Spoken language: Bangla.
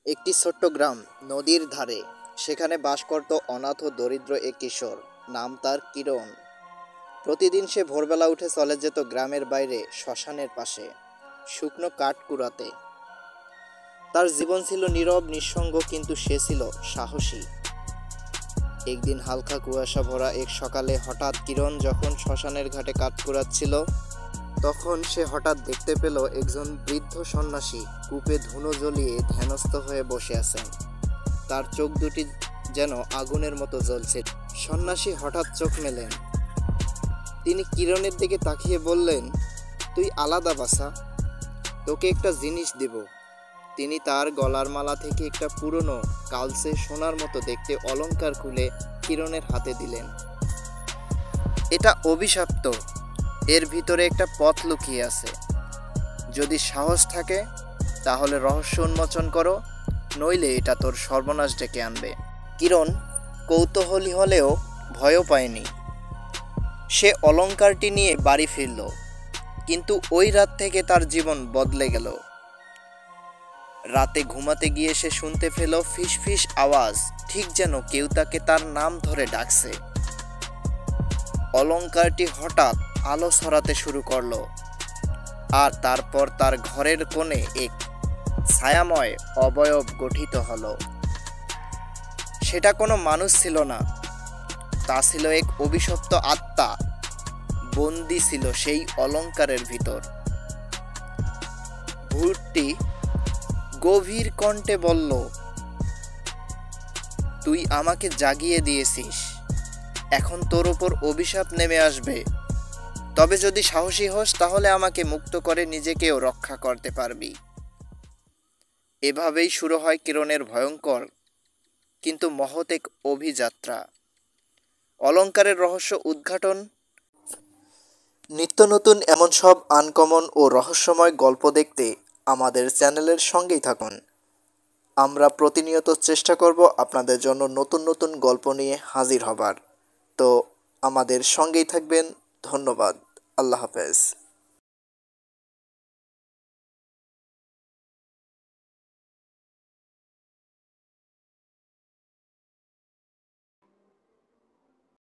একটি ছোট্ট গ্রাম, নদীর ধারে। সেখানে বাস করত অনাথ ও দরিদ্র এক কিশোর। নাম তার কিরণ। প্রতিদিন সে ভোরবেলা উঠে চলে যেত গ্রামের বাইরে শ্মশানের পাশে, শুকনো কাঠ কুড়াতে। তার জীবন ছিল নীরব নিঃসঙ্গ, কিন্তু সে ছিল সাহসী। একদিন হালকা কুয়াশা ভরা এক সকালে হঠাৎ কিরণ যখন শ্মশানের ঘাটে কাঠ কুড়াচ্ছিল, তখন সে হঠাৎ দেখতে পেল একজন বৃদ্ধ সন্ন্যাসী কূপে ধুনো জ্বলিয়ে ধ্যানস্থ হয়ে বসে আছেন। তার চোখ দুটি যেন আগুনের মতো জ্বলছে। সন্ন্যাসী হঠাৎ চোখ মেলেন। তিনি কিরণের দিকে তাকিয়ে বললেন, তুই আলাদা বাছা, তোকে একটা জিনিস দেব। তিনি তার গলার মালা থেকে একটা পুরনো কালচে সোনার মতো দেখতে অলংকার খুলে কিরণের হাতে দিলেন। এটা অভিশপ্ত, এর ভিতরে একটা পথ লুকিয়ে আছে। যদি সাহস থাকে তাহলে রহস্য উন্মোচন করো, নইলে এটা তোর সর্বনাশ ডেকে আনবে। কিরণ কৌতূহলী হলেও ভয়ও পায়নি। সে অলংকারটি নিয়ে বাড়ি ফিরল, কিন্তু ওই রাত থেকে তার জীবন বদলে গেল। রাতে ঘুমাতে গিয়ে সে শুনতে পেল ফিস ফিস আওয়াজ, ঠিক যেন কেউ তাকে তার নাম ধরে ডাকছে। অলংকারটি হঠাৎ আলো ছড়াতে শুরু করলো, আর তারপর তার ঘরের কোণে এক ছায়াময় অবয়ব গঠিত হলো। সেটা কোনো মানুষ ছিল না, তা ছিল এক অভিশপ্ত আত্মা, বন্দী ছিল সেই অলংকারের ভিতর। ভূতটি গভীর কণ্ঠে বলল, তুই আমাকে জাগিয়ে দিয়েছিস, এখন তোর ওপর অভিশাপ নেমে আসবে। তবে যদি সাহসী হোস তাহলে আমাকে মুক্ত করে নিজেকেও রক্ষা করতে পারবি। এভাবেই শুরু হয় কিরণের ভয়ঙ্কর কিন্তু মহৎ এক অভিযাত্রা। অলংকারের রহস্য উদ্ঘাটন। নিত্য নতুন এমন সব আনকমন ও রহস্যময় গল্প দেখতে আমাদের চ্যানেলের সঙ্গেই থাকুন। আমরা প্রতিনিয়ত চেষ্টা করব আপনাদের জন্য নতুন নতুন গল্প নিয়ে হাজির হবার। তো আমাদের সঙ্গেই থাকবেন। ধন্যবাদ। আল্লাহ হাফেজ।